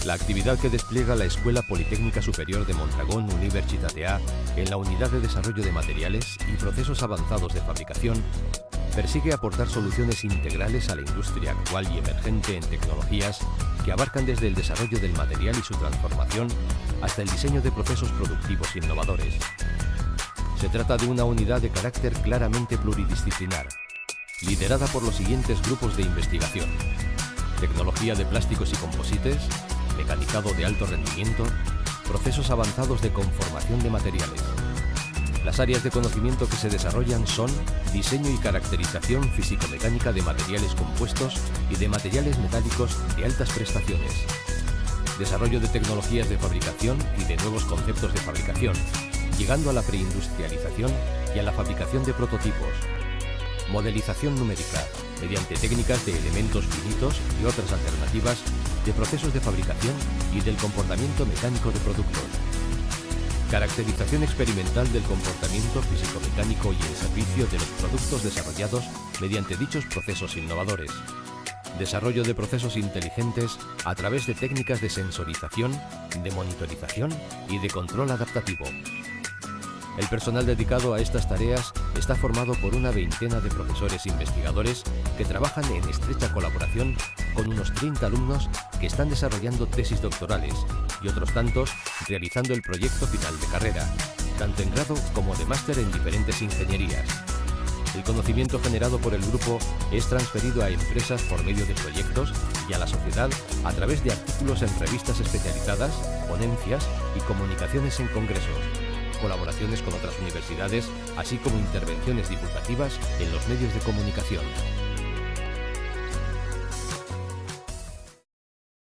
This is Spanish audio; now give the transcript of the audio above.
La actividad que despliega la Escuela Politécnica Superior de Mondragón Universitatea en la Unidad de Desarrollo de Materiales y Procesos Avanzados de Fabricación persigue aportar soluciones integrales a la industria actual y emergente en tecnologías que abarcan desde el desarrollo del material y su transformación hasta el diseño de procesos productivos innovadores. Se trata de una unidad de carácter claramente pluridisciplinar, liderada por los siguientes grupos de investigación: tecnología de plásticos y composites, mecanizado de alto rendimiento, procesos avanzados de conformación de materiales. Las áreas de conocimiento que se desarrollan son diseño y caracterización físico-mecánica de materiales compuestos y de materiales metálicos de altas prestaciones, desarrollo de tecnologías de fabricación y de nuevos conceptos de fabricación, llegando a la preindustrialización y a la fabricación de prototipos, modelización numérica, mediante técnicas de elementos finitos y otras alternativas de procesos de fabricación y del comportamiento mecánico de productos. Caracterización experimental del comportamiento físico-mecánico y el servicio de los productos desarrollados mediante dichos procesos innovadores. Desarrollo de procesos inteligentes a través de técnicas de sensorización, de monitorización y de control adaptativo. El personal dedicado a estas tareas está formado por una veintena de profesores investigadores que trabajan en estrecha colaboración con unos 30 alumnos que están desarrollando tesis doctorales y otros tantos realizando el proyecto final de carrera, tanto en grado como de máster en diferentes ingenierías. El conocimiento generado por el grupo es transferido a empresas por medio de proyectos y a la sociedad a través de artículos en revistas especializadas, ponencias y comunicaciones en congresos, colaboraciones con otras universidades, así como intervenciones divulgativas en los medios de comunicación.